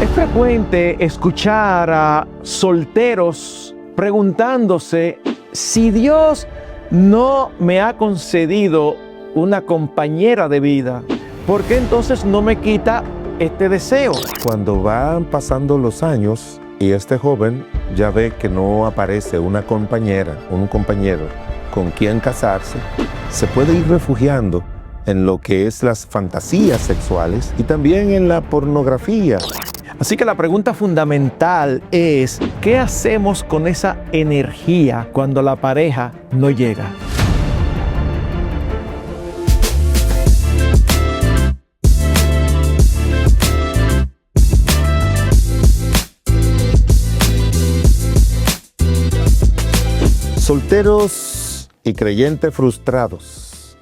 Es frecuente escuchar a solteros preguntándose si Dios no me ha concedido una compañera de vida, ¿por qué entonces no me quita este deseo? Cuando van pasando los años y este joven ya ve que no aparece una compañera, un compañero con quien casarse, se puede ir refugiando en lo que es las fantasías sexuales y también en la pornografía. Así que la pregunta fundamental es, ¿qué hacemos con esa energía cuando la pareja no llega? Solteros y creyentes frustrados.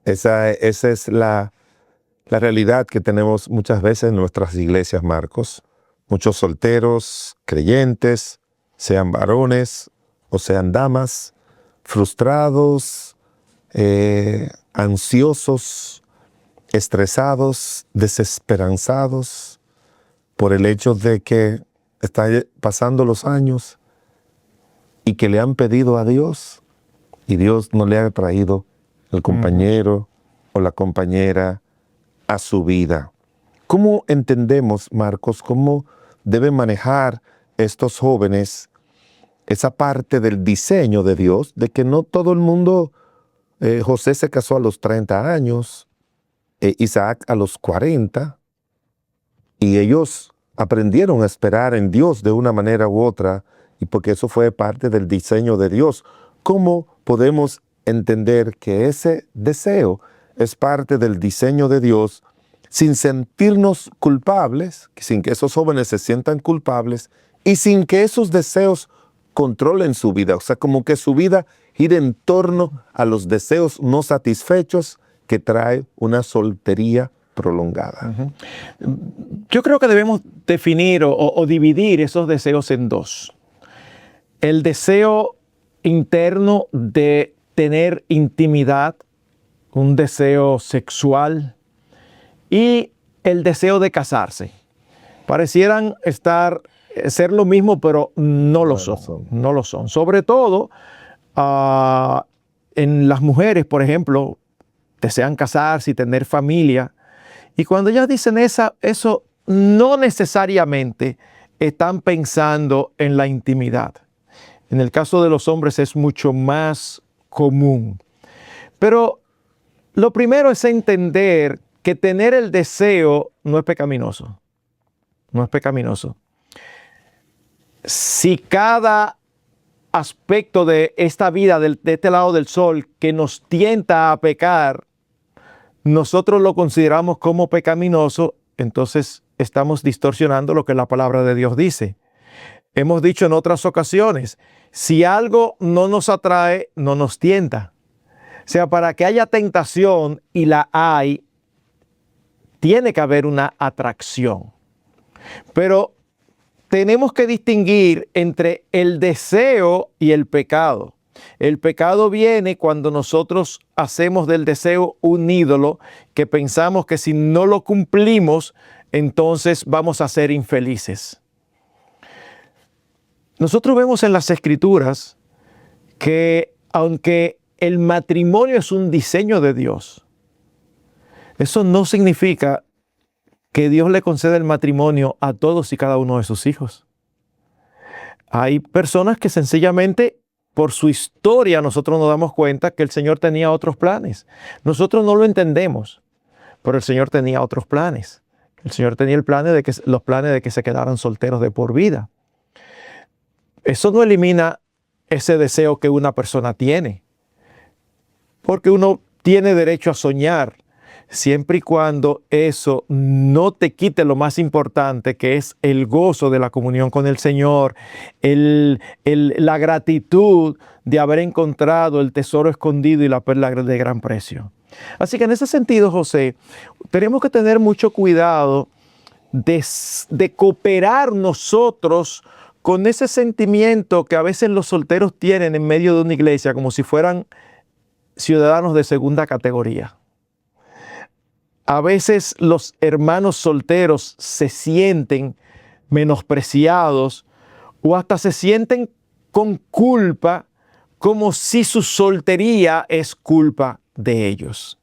Esa es la realidad que tenemos muchas veces en nuestras iglesias, Marcos. Muchos solteros, creyentes, sean varones o sean damas, frustrados, ansiosos, estresados, desesperanzados por el hecho de que están pasando los años y que le han pedido a Dios y Dios no le ha traído el compañero o la compañera a su vida. ¿Cómo entendemos, Marcos, cómo deben manejar estos jóvenes esa parte del diseño de Dios, de que no todo el mundo, José se casó a los 30 años, Isaac a los 40, y ellos aprendieron a esperar en Dios de una manera u otra, y porque eso fue parte del diseño de Dios? ¿Cómo podemos entender que ese deseo es parte del diseño de Dios sin sentirnos culpables, sin que esos jóvenes se sientan culpables y sin que esos deseos controlen su vida? O sea, como que su vida gire en torno a los deseos no satisfechos que trae una soltería prolongada. Yo creo que debemos definir o dividir esos deseos en dos. El deseo interno de tener intimidad, un deseo sexual, y el deseo de casarse. Parecieran ser lo mismo, pero no lo son. No lo son. Sobre todo en las mujeres, por ejemplo, desean casarse y tener familia. Y cuando ellas dicen eso no necesariamente están pensando en la intimidad. En el caso de los hombres es mucho más común. Pero lo primero es entender que tener el deseo no es pecaminoso. No es pecaminoso. Si cada aspecto de esta vida, de este lado del sol, que nos tienta a pecar, nosotros lo consideramos como pecaminoso, entonces estamos distorsionando lo que la palabra de Dios dice. Hemos dicho en otras ocasiones, si algo no nos atrae, no nos tienta. O sea, para que haya tentación, y la hay, tiene que haber una atracción. Pero tenemos que distinguir entre el deseo y el pecado. El pecado viene cuando nosotros hacemos del deseo un ídolo, que pensamos que si no lo cumplimos, entonces vamos a ser infelices. Nosotros vemos en las Escrituras que aunque el matrimonio es un diseño de Dios, eso no significa que Dios le conceda el matrimonio a todos y cada uno de sus hijos. Hay personas que sencillamente, por su historia, nosotros nos damos cuenta que el Señor tenía otros planes. Nosotros no lo entendemos, pero el Señor tenía otros planes. El Señor tenía los planes de que se quedaran solteros de por vida. Eso no elimina ese deseo que una persona tiene, porque uno tiene derecho a soñar, siempre y cuando eso no te quite lo más importante, que es el gozo de la comunión con el Señor, la gratitud de haber encontrado el tesoro escondido y la perla de gran precio. Así que en ese sentido, José, tenemos que tener mucho cuidado de cooperar nosotros con ese sentimiento que a veces los solteros tienen en medio de una iglesia, como si fueran ciudadanos de segunda categoría. a veces los hermanos solteros se sienten menospreciados o hasta se sienten con culpa, como si su soltería es culpa de ellos.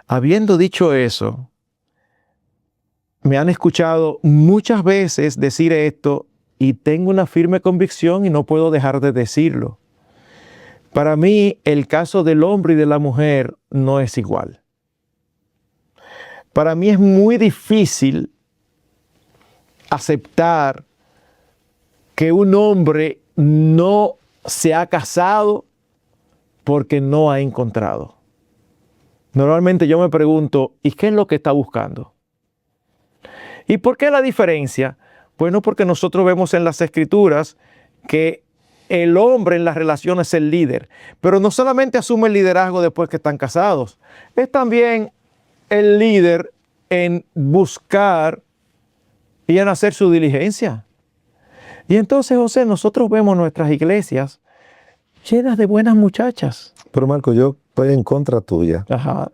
Habiendo dicho eso, me han escuchado muchas veces decir esto y tengo una firme convicción y no puedo dejar de decirlo. Para mí, el caso del hombre y de la mujer no es igual. Para mí es muy difícil aceptar que un hombre no se ha casado porque no ha encontrado. Normalmente yo me pregunto, ¿y qué es lo que está buscando? ¿Y por qué la diferencia? Bueno, porque nosotros vemos en las Escrituras que el hombre en las relaciones es el líder, pero no solamente asume el liderazgo después que están casados, es también el líder en buscar y en hacer su diligencia. Y entonces, José, nosotros vemos nuestras iglesias llenas de buenas muchachas. Pero Marco, yo estoy en contra tuya. Ajá.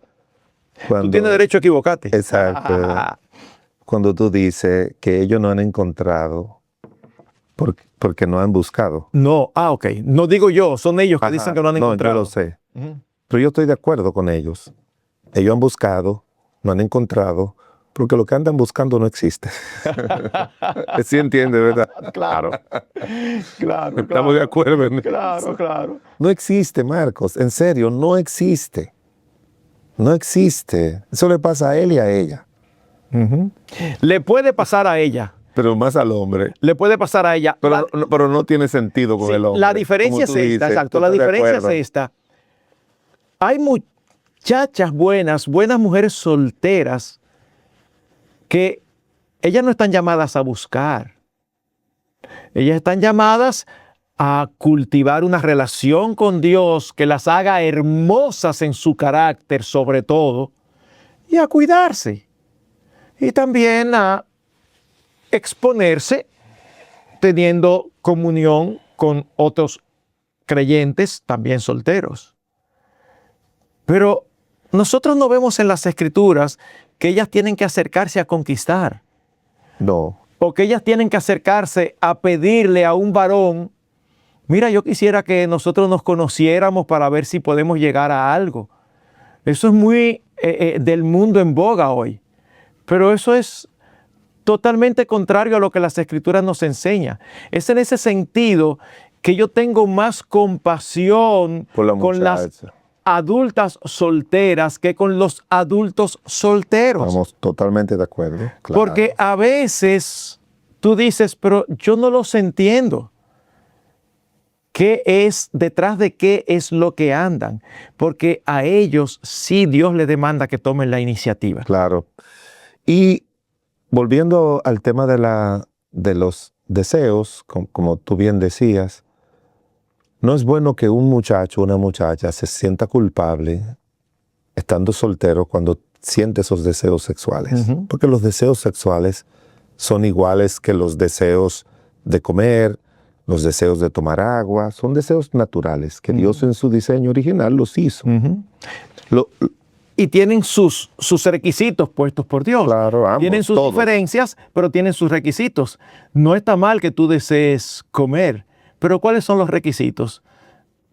Cuando, Tú tienes derecho a equivocarte. Exacto. Cuando tú dices que ellos no han encontrado porque no han buscado. No, ok. No digo yo, son ellos que dicen que no han encontrado. No, yo lo sé. Pero yo estoy de acuerdo con ellos. Ellos han buscado, no han encontrado, porque lo que andan buscando no existe. ¿Sí entiende, verdad? Claro. Claro. Estamos de acuerdo en eso. Claro, claro. No existe, Marcos. En serio, no existe. No existe. Eso le pasa a él y a ella. Le puede pasar a ella. Pero más al hombre. Le puede pasar a ella. Pero no tiene sentido con el hombre. La diferencia es esta, exacto. La diferencia es esta. Hay muchachas buenas mujeres solteras que ellas no están llamadas a buscar. Ellas están llamadas a cultivar una relación con Dios que las haga hermosas en su carácter, sobre todo, y a cuidarse. Y también a exponerse teniendo comunión con otros creyentes, también solteros. Pero nosotros no vemos en las Escrituras que ellas tienen que acercarse a conquistar. No. O que ellas tienen que acercarse a pedirle a un varón, mira, yo quisiera que nosotros nos conociéramos para ver si podemos llegar a algo. Eso es muy del mundo en boga hoy. Pero eso es totalmente contrario a lo que las Escrituras nos enseñan. Es en ese sentido que yo tengo más compasión con las adultas solteras que con los adultos solteros. Estamos totalmente de acuerdo. Claro. Porque a veces tú dices, pero yo no los entiendo. ¿Qué es detrás de qué es lo que andan? Porque a ellos sí Dios les demanda que tomen la iniciativa. Claro. Y volviendo al tema de los deseos, como tú bien decías, no es bueno que un muchacho o una muchacha se sienta culpable estando soltero cuando siente esos deseos sexuales. Porque los deseos sexuales son iguales que los deseos de comer, los deseos de tomar agua. Son deseos naturales que Dios en su diseño original los hizo. Y tienen sus requisitos puestos por Dios. Claro, ambos, tienen sus diferencias, pero tienen sus requisitos. No está mal que tú desees comer, pero ¿cuáles son los requisitos?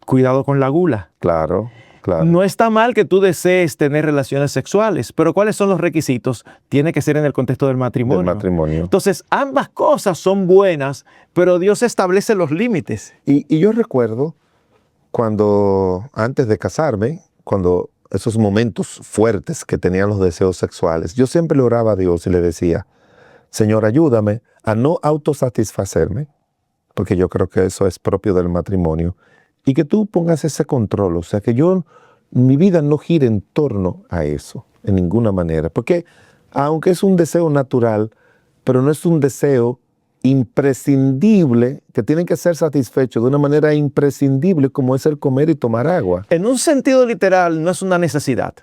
Cuidado con la gula. Claro, claro. No está mal que tú desees tener relaciones sexuales, pero ¿cuáles son los requisitos? Tiene que ser en el contexto del matrimonio. Del matrimonio. Entonces, ambas cosas son buenas, pero Dios establece los límites. Y yo recuerdo cuando, antes de casarme, cuando esos momentos fuertes que tenían los deseos sexuales, yo siempre le oraba a Dios y le decía, Señor, ayúdame a no autosatisfacerme, porque yo creo que eso es propio del matrimonio, y que tú pongas ese control, o sea, que mi vida no gire en torno a eso, en ninguna manera, porque aunque es un deseo natural, pero no es un deseo imprescindible, que tienen que ser satisfechos de una manera imprescindible como es el comer y tomar agua. En un sentido literal no es una necesidad,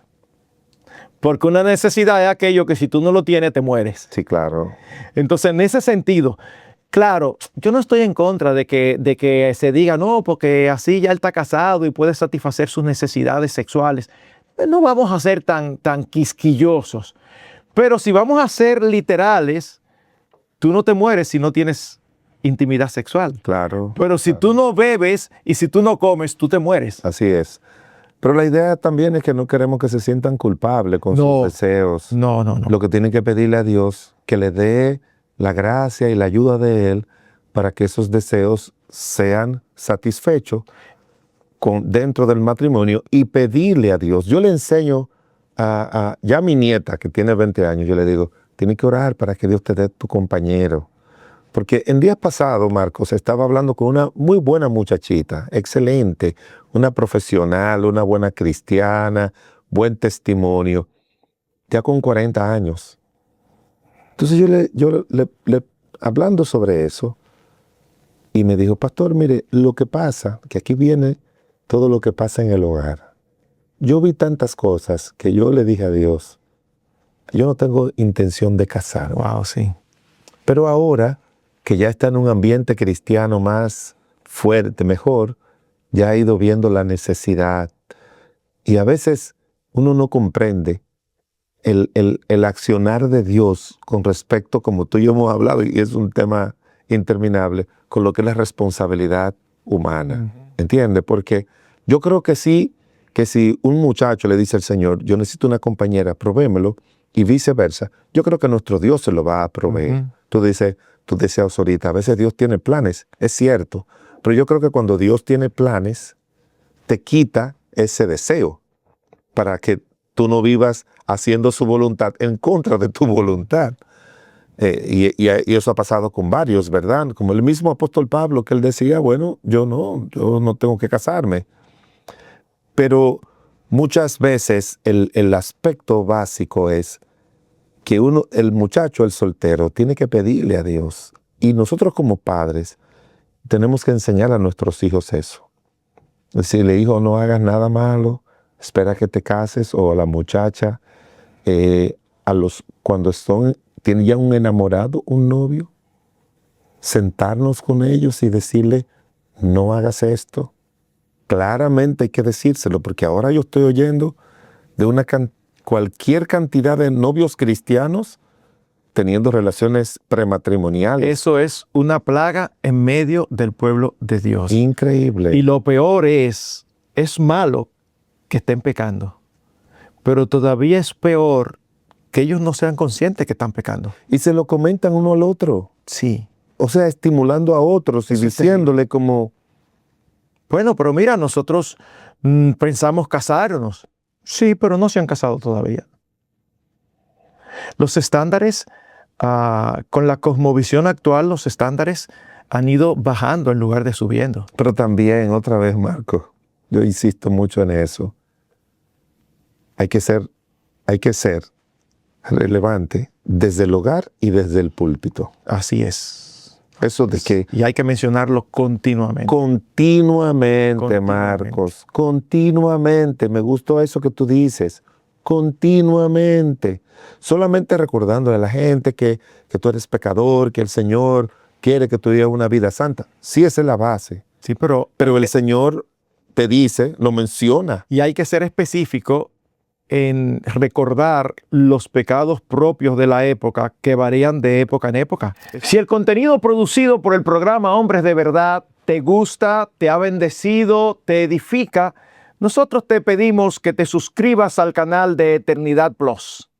porque una necesidad es aquello que si tú no lo tienes te mueres. Sí, claro. Entonces en ese sentido, claro, yo no estoy en contra de que se diga no, porque así ya él está casado y puede satisfacer sus necesidades sexuales. no vamos a ser tan quisquillosos. Pero si vamos a ser literales, tú no te mueres si no tienes intimidad sexual. Claro. Pero si tú no bebes y si tú no comes, tú te mueres. Así es. Pero la idea también es que no queremos que se sientan culpables con sus deseos. No. Lo que tienen que pedirle a Dios, que le dé la gracia y la ayuda de Él para que esos deseos sean satisfechos dentro del matrimonio y pedirle a Dios. Yo le enseño ya a mi nieta, que tiene 20 años, yo le digo, tienes que orar para que Dios te dé tu compañero. Porque en días pasados, Marcos, estaba hablando con una muy buena muchachita, excelente, una profesional, una buena cristiana, buen testimonio, ya con 40 años. Entonces yo hablando sobre eso, y me dijo, pastor, mire, lo que pasa, que aquí viene todo lo que pasa en el hogar. Yo vi tantas cosas que yo le dije a Dios, yo no tengo intención de casarme. Wow, sí. Pero ahora que ya está en un ambiente cristiano más fuerte, mejor, ya ha ido viendo la necesidad. Y a veces uno no comprende el accionar de Dios con respecto, como tú y yo hemos hablado, y es un tema interminable, con lo que es la responsabilidad humana. ¿Entiendes? Porque yo creo que sí, que si un muchacho le dice al Señor, yo necesito una compañera, provémelo, y viceversa, yo creo que nuestro Dios se lo va a proveer. Tú deseas ahorita, a veces Dios tiene planes, es cierto, pero yo creo que cuando Dios tiene planes, te quita ese deseo para que tú no vivas haciendo su voluntad en contra de tu voluntad. Y eso ha pasado con varios, ¿verdad? Como el mismo apóstol Pablo, que él decía, bueno, yo no tengo que casarme. Pero muchas veces el aspecto básico es que el muchacho, el soltero, tiene que pedirle a Dios. Y nosotros como padres tenemos que enseñar a nuestros hijos eso. Decirle, hijo, no hagas nada malo, espera que te cases, o a la muchacha, cuando tienen ya un enamorado, un novio, sentarnos con ellos y decirle, no hagas esto. Claramente hay que decírselo, porque ahora yo estoy oyendo de cualquier cantidad de novios cristianos teniendo relaciones prematrimoniales. Eso es una plaga en medio del pueblo de Dios. Increíble. Y lo peor es malo que estén pecando, pero todavía es peor que ellos no sean conscientes que están pecando. Y se lo comentan uno al otro. Sí. O sea, estimulando a otros y diciéndole como... Bueno, pero mira, nosotros pensamos casarnos. Sí, pero no se han casado todavía. Los estándares, con la cosmovisión actual, los estándares han ido bajando en lugar de subiendo. Pero también, otra vez, Marco, yo insisto mucho en eso. Hay que ser relevante desde el hogar y desde el púlpito. Así es. Eso de que... Y hay que mencionarlo continuamente. Continuamente, Marcos. Continuamente. Me gustó eso que tú dices. Continuamente. Solamente recordándole a la gente que tú eres pecador, que el Señor quiere que tú vivas una vida santa. Sí, esa es la base. Sí, pero el Señor te dice, lo menciona. Y hay que ser específico en recordar los pecados propios de la época que varían de época en época. Si el contenido producido por el programa Hombres de Verdad te gusta, te ha bendecido, te edifica, nosotros te pedimos que te suscribas al canal de Eternidad Plus.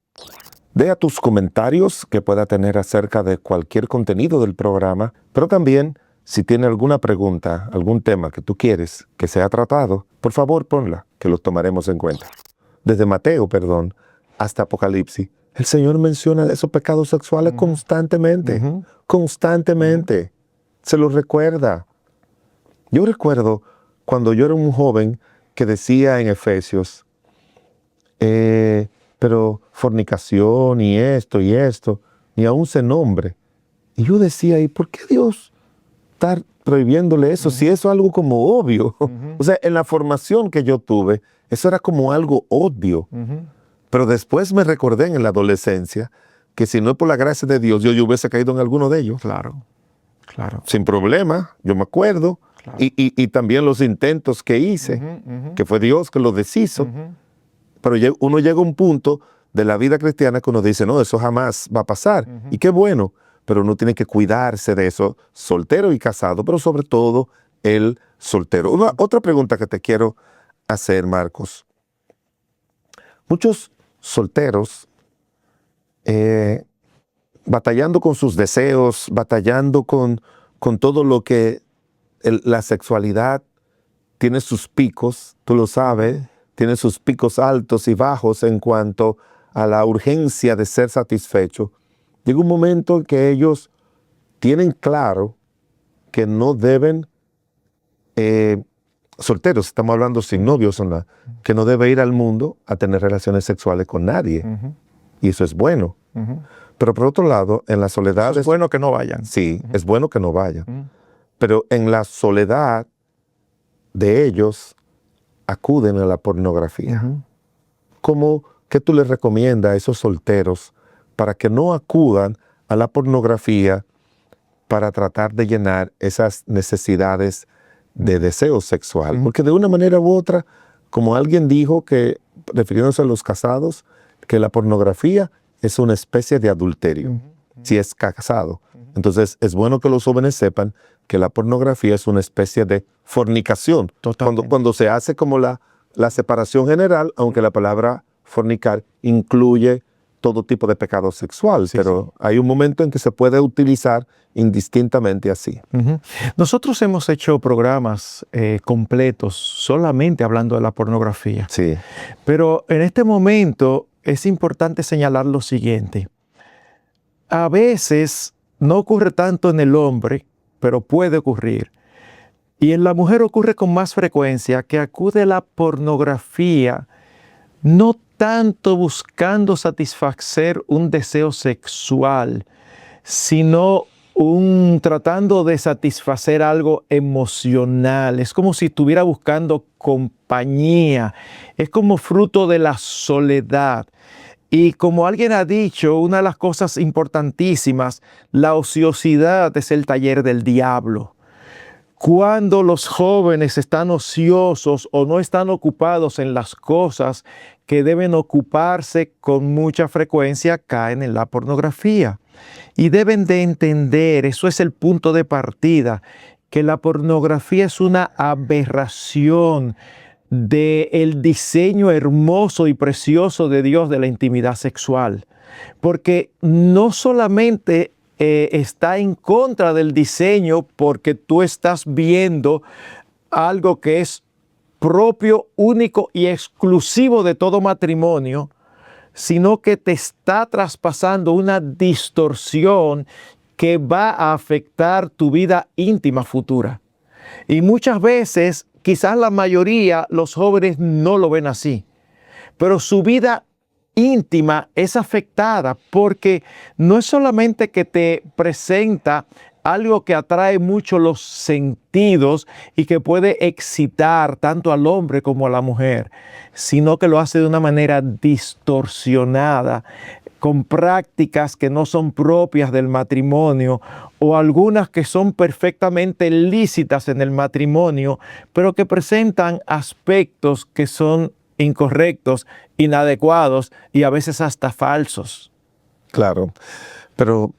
Deja tus comentarios que pueda tener acerca de cualquier contenido del programa, pero también si tiene alguna pregunta, algún tema que tú quieres que sea tratado, por favor ponla, que lo tomaremos en cuenta. Desde Mateo, hasta Apocalipsis, el Señor menciona esos pecados sexuales constantemente, constantemente. Se los recuerda. Yo recuerdo cuando yo era un joven que decía en Efesios, pero fornicación y esto, ni aún se nombre. Y yo decía, ¿y por qué Dios está prohibiéndole eso? Si eso es algo como obvio. O sea, en la formación que yo tuve, eso era como algo obvio. Pero después me recordé en la adolescencia que si no es por la gracia de Dios, yo hubiese caído en alguno de ellos. Claro. Sin problema, yo me acuerdo. Claro. Y también los intentos que hice, que fue Dios que los deshizo. Pero uno llega a un punto de la vida cristiana que uno dice, no, eso jamás va a pasar. Y qué bueno, pero uno tiene que cuidarse de eso, soltero y casado, pero sobre todo el soltero. Otra pregunta que te quiero hacer, Marcos. Muchos solteros batallando con sus deseos, batallando con todo lo que la sexualidad tiene sus picos, tú lo sabes, tiene sus picos altos y bajos en cuanto a la urgencia de ser satisfecho. Llega un momento en que ellos tienen claro que no deben, solteros, estamos hablando sin novios, que no debe ir al mundo a tener relaciones sexuales con nadie. Y eso es bueno. Pero por otro lado, en la soledad... Es bueno que no vayan. Sí, es bueno que no vayan. Pero en la soledad de ellos acuden a la pornografía. ¿Qué tú les recomiendas a esos solteros para que no acudan a la pornografía para tratar de llenar esas necesidades de deseo sexual? Porque de una manera u otra, como alguien dijo, que refiriéndose a los casados, que la pornografía es una especie de adulterio, si es casado. Entonces es bueno que los jóvenes sepan que la pornografía es una especie de fornicación. Cuando se hace como la separación general, aunque la palabra fornicar incluye todo tipo de pecado sexual, pero hay un momento en que se puede utilizar indistintamente así. Nosotros hemos hecho programas completos solamente hablando de la pornografía. Sí. Pero en este momento es importante señalar lo siguiente. A veces no ocurre tanto en el hombre, pero puede ocurrir. Y en la mujer ocurre con más frecuencia, que acude a la pornografía no tanto buscando satisfacer un deseo sexual, sino tratando de satisfacer algo emocional. Es como si estuviera buscando compañía. Es como fruto de la soledad. Y como alguien ha dicho, una de las cosas importantísimas, la ociosidad es el taller del diablo. Cuando los jóvenes están ociosos o no están ocupados en las cosas que deben ocuparse con mucha frecuencia, caen en la pornografía. Y deben de entender, eso es el punto de partida, que la pornografía es una aberración del diseño hermoso y precioso de Dios de la intimidad sexual. Porque no solamente está en contra del diseño porque tú estás viendo algo que es propio, único y exclusivo de todo matrimonio, sino que te está traspasando una distorsión que va a afectar tu vida íntima futura. Y muchas veces, quizás la mayoría, los jóvenes no lo ven así, pero su vida íntima es afectada porque no es solamente que te presenta algo que atrae mucho los sentidos y que puede excitar tanto al hombre como a la mujer, sino que lo hace de una manera distorsionada, con prácticas que no son propias del matrimonio o algunas que son perfectamente lícitas en el matrimonio, pero que presentan aspectos que son incorrectos, inadecuados y a veces hasta falsos. Claro, pero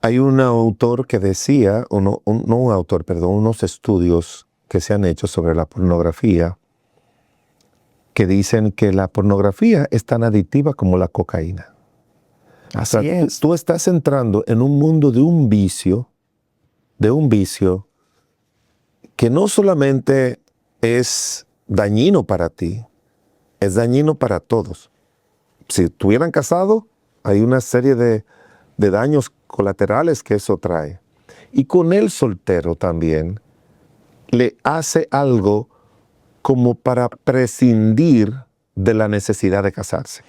hay un autor que decía, unos estudios que se han hecho sobre la pornografía, que dicen que la pornografía es tan adictiva como la cocaína. Así es. Tú estás entrando en un mundo de un vicio que no solamente es dañino para ti, es dañino para todos. Si estuvieran casados, hay una serie de daños colaterales que eso trae. Y con el soltero también le hace algo como para prescindir de la necesidad de casarse.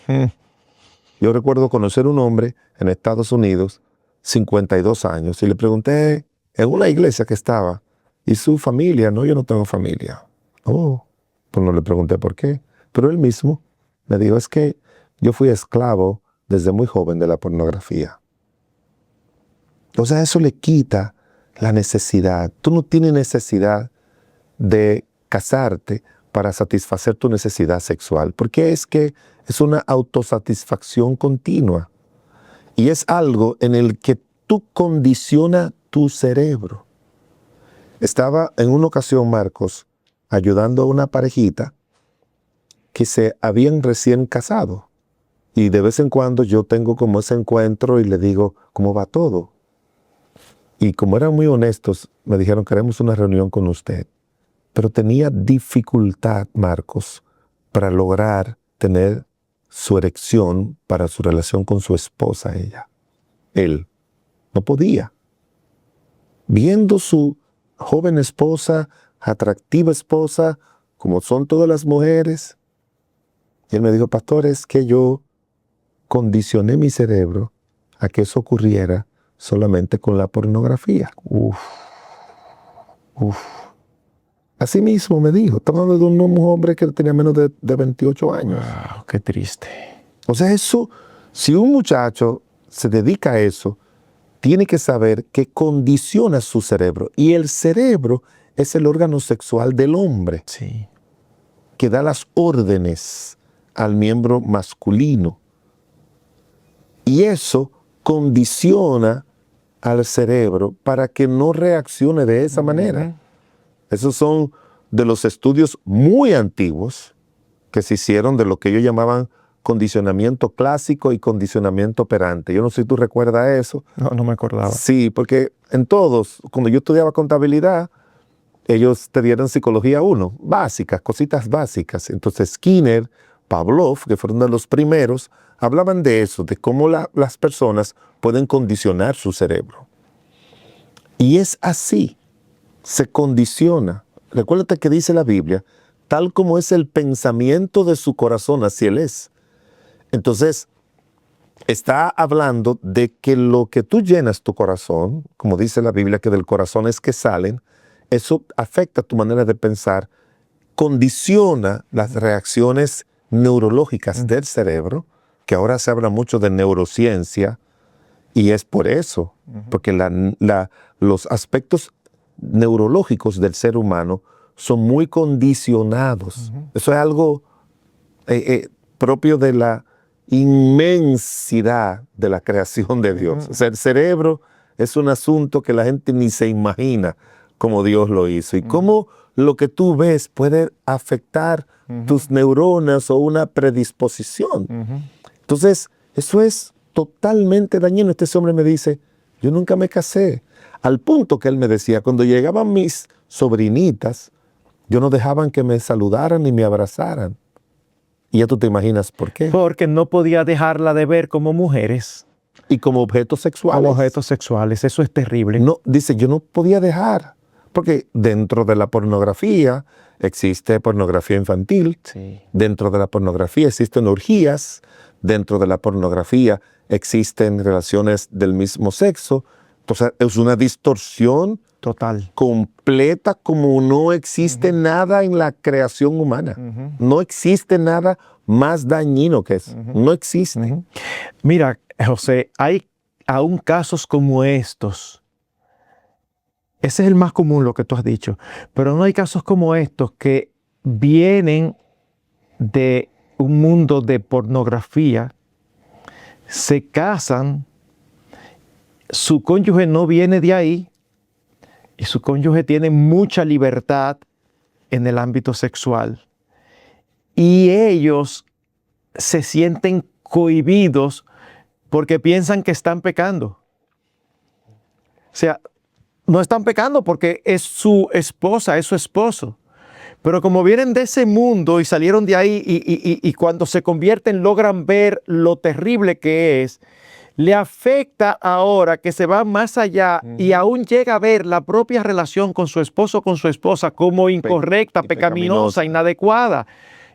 Yo recuerdo conocer un hombre en Estados Unidos, 52 años, y le pregunté en una iglesia que estaba, ¿y su familia? No, yo no tengo familia. Oh, pues no le pregunté por qué, pero él mismo me dijo, es que yo fui esclavo desde muy joven de la pornografía. O sea, eso le quita la necesidad. Tú no tienes necesidad de casarte para satisfacer tu necesidad sexual, porque es que es una autosatisfacción continua y es algo en el que tú condicionas tu cerebro. Estaba en una ocasión, Marcos, ayudando a una parejita que se habían recién casado. Y de vez en cuando yo tengo como ese encuentro y le digo, ¿cómo va todo? Y como eran muy honestos, me dijeron, queremos una reunión con usted. Pero tenía dificultad, Marcos, para lograr tener su erección para su relación con su esposa, ella. Él no podía. Viendo su joven esposa, atractiva esposa, como son todas las mujeres, y él me dijo, pastor, es que yo condicioné mi cerebro a que eso ocurriera solamente con la pornografía. Uf. Así mismo me dijo, estamos hablando de un hombre que tenía menos de 28 años. Wow, qué triste. O sea, eso, si un muchacho se dedica a eso, tiene que saber que condiciona su cerebro. Y el cerebro es el órgano sexual del hombre, Sí. que da las órdenes al miembro masculino. Y eso condiciona al cerebro para que no reaccione de esa manera. Esos son de los estudios muy antiguos que se hicieron de lo que ellos llamaban condicionamiento clásico y condicionamiento operante. Yo no sé si tú recuerdas eso. No me acordaba. Sí, porque en todos, cuando yo estudiaba contabilidad, ellos te dieron psicología 1, básicas, cositas básicas. Entonces Skinner, Pavlov, que fueron de los primeros, hablaban de eso, de cómo las personas pueden condicionar su cerebro. Y es así, se condiciona. Recuérdate que dice la Biblia, tal como es el pensamiento de su corazón, así él es. Entonces, está hablando de que lo que tú llenas tu corazón, como dice la Biblia, que del corazón es que salen, eso afecta tu manera de pensar, condiciona las reacciones neurológicas del cerebro, que ahora se habla mucho de neurociencia, y es por eso, porque los aspectos neurológicos del ser humano son muy condicionados. Eso es algo propio de la inmensidad de la creación de Dios. O sea, el cerebro es un asunto que la gente ni se imagina cómo Dios lo hizo y cómo lo que tú ves puede afectar tus neuronas o una predisposición. Entonces, eso es totalmente dañino. Este hombre me dice, yo nunca me casé. Al punto que él me decía, cuando llegaban mis sobrinitas, yo no dejaban que me saludaran ni me abrazaran. Y ya tú te imaginas por qué. Porque no podía dejarla de ver como mujeres. Y como objetos sexuales. Como objetos sexuales. Eso es terrible. No, dice, yo no podía dejar. Porque dentro de la pornografía existe pornografía infantil. Sí. Dentro de la pornografía existen orgías. Dentro de la pornografía existen relaciones del mismo sexo. Entonces es una distorsión total, completa, como no existe nada en la creación humana. No existe nada más dañino que eso. No existe. Mira, José, hay aún casos como estos. Ese es el más común, lo que tú has dicho. Pero no hay casos como estos que vienen de un mundo de pornografía, se casan, su cónyuge no viene de ahí y su cónyuge tiene mucha libertad en el ámbito sexual y ellos se sienten cohibidos porque piensan que están pecando. O sea, no están pecando porque es su esposa, es su esposo. Pero como vienen de ese mundo y salieron de ahí y cuando se convierten logran ver lo terrible que es, le afecta ahora que se va más allá y aún llega a ver la propia relación con su esposo o con su esposa como incorrecta, pecaminosa, inadecuada.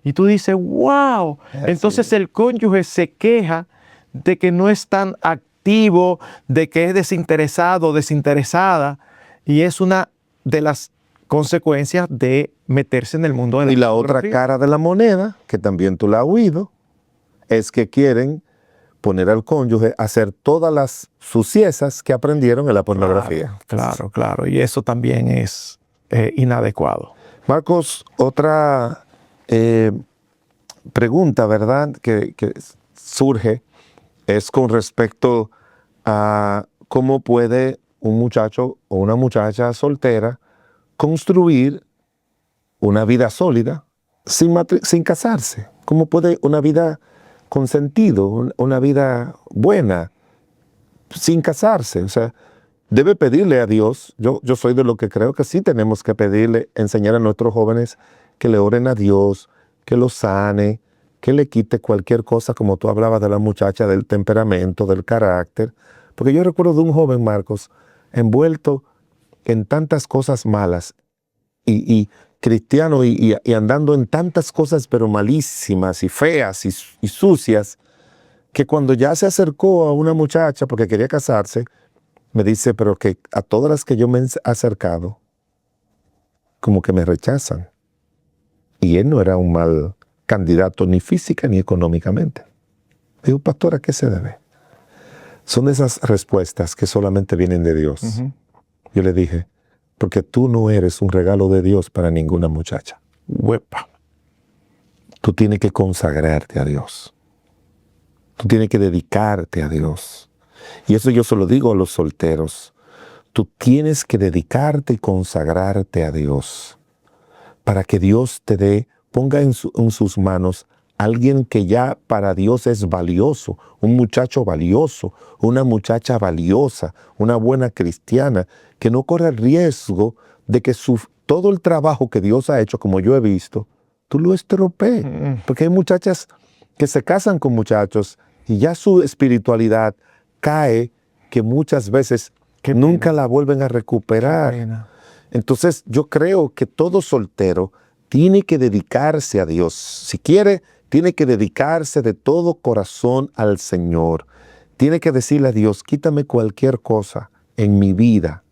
Y tú dices, wow. Entonces el cónyuge se queja de que no es tan activo, de que es desinteresado, desinteresada. Y es una de las consecuencias de meterse en el mundo de la pornografía. Y la otra cara de la moneda, que también tú la has oído, es que quieren poner al cónyuge a hacer todas las suciezas que aprendieron en la pornografía. Claro. Y eso también es inadecuado. Marcos, otra pregunta, ¿verdad?, que surge es con respecto a cómo puede un muchacho o una muchacha soltera construir una vida sólida sin casarse. ¿Cómo puede una vida con sentido, una vida buena, sin casarse? O sea, debe pedirle a Dios. Yo soy de lo que creo que sí tenemos que pedirle, enseñar a nuestros jóvenes que le oren a Dios, que lo sane, que le quite cualquier cosa, como tú hablabas de la muchacha, del temperamento, del carácter. Porque yo recuerdo de un joven, Marcos, envuelto en tantas cosas malas y cristiano y andando en tantas cosas pero malísimas y feas y sucias, que cuando ya se acercó a una muchacha porque quería casarse, me dice, pero que a todas las que yo me he acercado, como que me rechazan. Y él no era un mal candidato ni física ni económicamente. Digo, pastor, ¿a qué se debe? Son esas respuestas que solamente vienen de Dios. Yo le dije, porque tú no eres un regalo de Dios para ninguna muchacha. Huepa. Tú tienes que consagrarte a Dios. Tú tienes que dedicarte a Dios. Y eso yo se lo digo a los solteros. Tú tienes que dedicarte y consagrarte a Dios para que Dios te dé, ponga en sus manos alguien que ya para Dios es valioso, un muchacho valioso, una muchacha valiosa, una buena cristiana, que no corre el riesgo de que todo el trabajo que Dios ha hecho, como yo he visto, tú lo estropees. Porque hay muchachas que se casan con muchachos y ya su espiritualidad cae, que muchas veces nunca la vuelven a recuperar. Entonces yo creo que todo soltero tiene que dedicarse a Dios. Si quiere, tiene que dedicarse de todo corazón al Señor. Tiene que decirle a Dios, quítame cualquier cosa en mi vida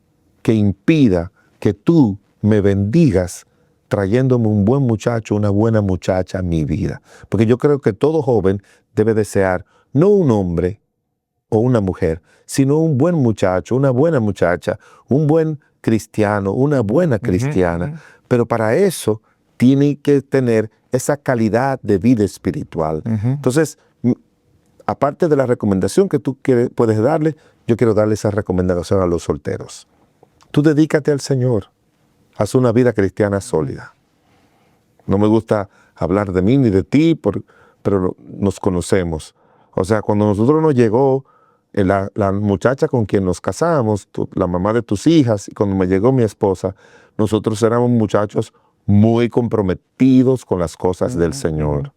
que impida que tú me bendigas trayéndome un buen muchacho, una buena muchacha a mi vida. Porque yo creo que todo joven debe desear no un hombre o una mujer, sino un buen muchacho, una buena muchacha, un buen cristiano, una buena cristiana. Pero para eso tiene que tener esa calidad de vida espiritual. Entonces, aparte de la recomendación que tú puedes darle, yo quiero darle esa recomendación a los solteros. Tú dedícate al Señor, haz una vida cristiana sólida. No me gusta hablar de mí ni de ti, pero nos conocemos. O sea, cuando nosotros nos llegó la muchacha con quien nos casamos, la mamá de tus hijas, y cuando me llegó mi esposa, nosotros éramos muchachos muy comprometidos con las cosas del Señor,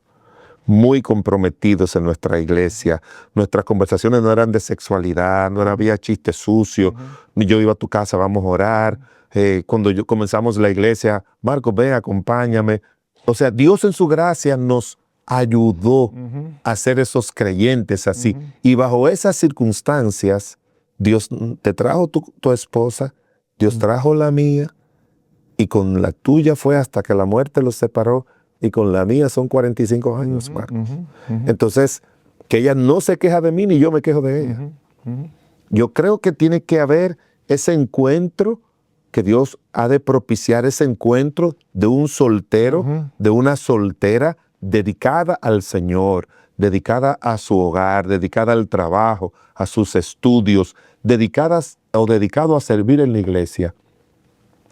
muy comprometidos en nuestra iglesia. Nuestras conversaciones no eran de sexualidad, no había chistes sucios, ni yo iba a tu casa, vamos a orar. Cuando comenzamos la iglesia, Marcos, ven, acompáñame. O sea, Dios en su gracia nos ayudó a ser esos creyentes así. Y bajo esas circunstancias, Dios te trajo tu esposa, Dios trajo la mía, y con la tuya fue hasta que la muerte los separó, y con la mía son 45 años, Marcos. Entonces, que ella no se queja de mí, ni yo me quejo de ella. Yo creo que tiene que haber ese encuentro, que Dios ha de propiciar ese encuentro de un soltero, de una soltera, dedicada al Señor, dedicada a su hogar, dedicada al trabajo, a sus estudios, dedicado a servir en la iglesia.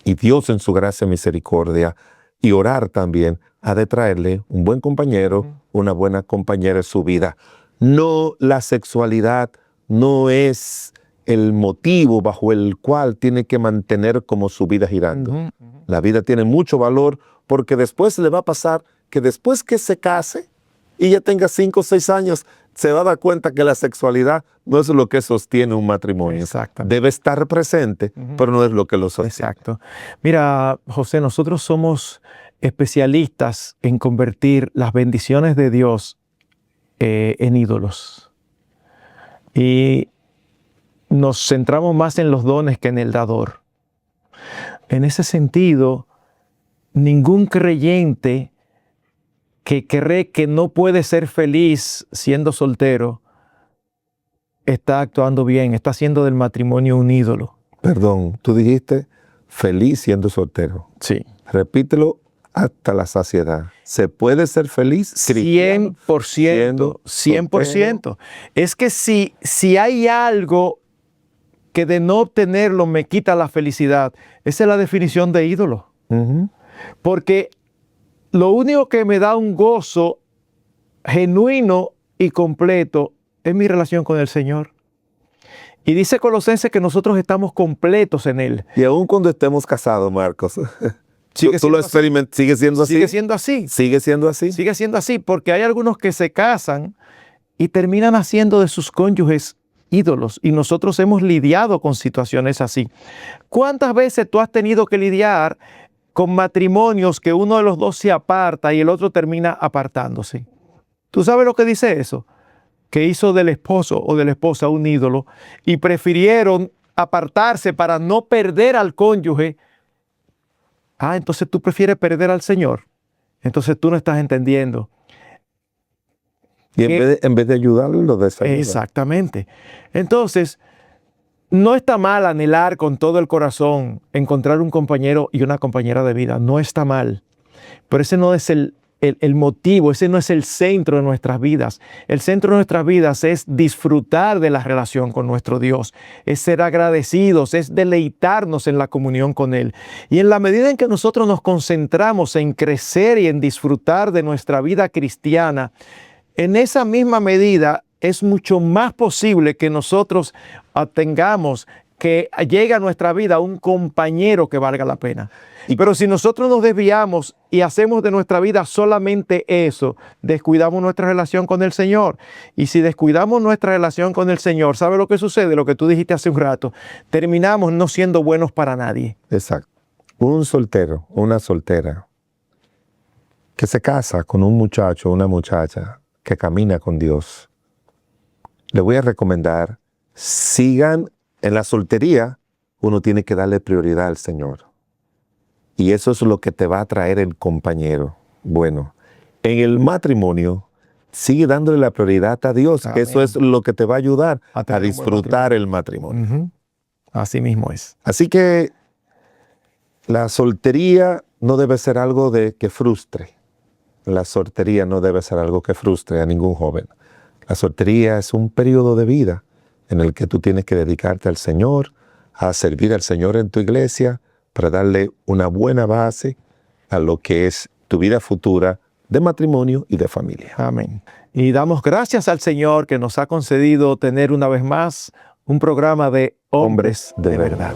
Y Dios en su gracia y misericordia, y orar también, ha de traerle un buen compañero, una buena compañera en su vida. No, la sexualidad no es el motivo bajo el cual tiene que mantener como su vida girando. La vida tiene mucho valor, porque después le va a pasar que después que se case y ya tenga 5 o 6 años, se va a dar cuenta que la sexualidad no es lo que sostiene un matrimonio. Debe estar presente, pero no es lo que lo sostiene. Exacto. Mira, José, nosotros somos especialistas en convertir las bendiciones de Dios en ídolos. Y nos centramos más en los dones que en el dador. En ese sentido, ningún creyente que cree que no puede ser feliz siendo soltero está actuando bien, está haciendo del matrimonio un ídolo. Perdón, tú dijiste feliz siendo soltero. Sí. Repítelo hasta la saciedad. ¿Se puede ser feliz? 100%, 100%. Es que si hay algo que de no obtenerlo me quita la felicidad, esa es la definición de ídolo. Porque lo único que me da un gozo genuino y completo es mi relación con el Señor. Y dice Colosenses que nosotros estamos completos en Él. Y aún cuando estemos casados, Marcos, Sigue tú lo siendo así. experimentas, ¿sigue siendo así? Sigue siendo así. ¿Sigue siendo así? Sigue siendo así, porque hay algunos que se casan y terminan haciendo de sus cónyuges ídolos, y nosotros hemos lidiado con situaciones así. ¿Cuántas veces tú has tenido que lidiar con matrimonios que uno de los dos se aparta y el otro termina apartándose? ¿Tú sabes lo que dice eso? Que hizo del esposo o de la esposa un ídolo y prefirieron apartarse para no perder al cónyuge. Ah, entonces tú prefieres perder al Señor. Entonces tú no estás entendiendo. Y en vez de ayudarlo, lo desayuda. Exactamente. Entonces, no está mal anhelar con todo el corazón encontrar un compañero y una compañera de vida. No está mal. Pero ese no es el motivo, ese no es el centro de nuestras vidas. El centro de nuestras vidas es disfrutar de la relación con nuestro Dios, es ser agradecidos, es deleitarnos en la comunión con Él. Y en la medida en que nosotros nos concentramos en crecer y en disfrutar de nuestra vida cristiana, en esa misma medida es mucho más posible que nosotros tengamos que llegue a nuestra vida un compañero que valga la pena. Pero si nosotros nos desviamos y hacemos de nuestra vida solamente eso, descuidamos nuestra relación con el Señor. Y si descuidamos nuestra relación con el Señor, ¿sabe lo que sucede? Lo que tú dijiste hace un rato. Terminamos no siendo buenos para nadie. Exacto. Un soltero, una soltera, que se casa con un muchacho o una muchacha que camina con Dios, le voy a recomendar, sigan en la soltería. Uno tiene que darle prioridad al Señor. Y eso es lo que te va a traer el compañero. Bueno, en el matrimonio, sigue dándole la prioridad a Dios, que eso es lo que te va a ayudar a disfrutar el matrimonio. Así mismo es. Así que la soltería no debe ser algo que frustre. La soltería no debe ser algo que frustre a ningún joven. La soltería es un periodo de vida en el que tú tienes que dedicarte al Señor, a servir al Señor en tu iglesia, para darle una buena base a lo que es tu vida futura de matrimonio y de familia. Amén. Y damos gracias al Señor que nos ha concedido tener una vez más un programa de Hombres de Verdad.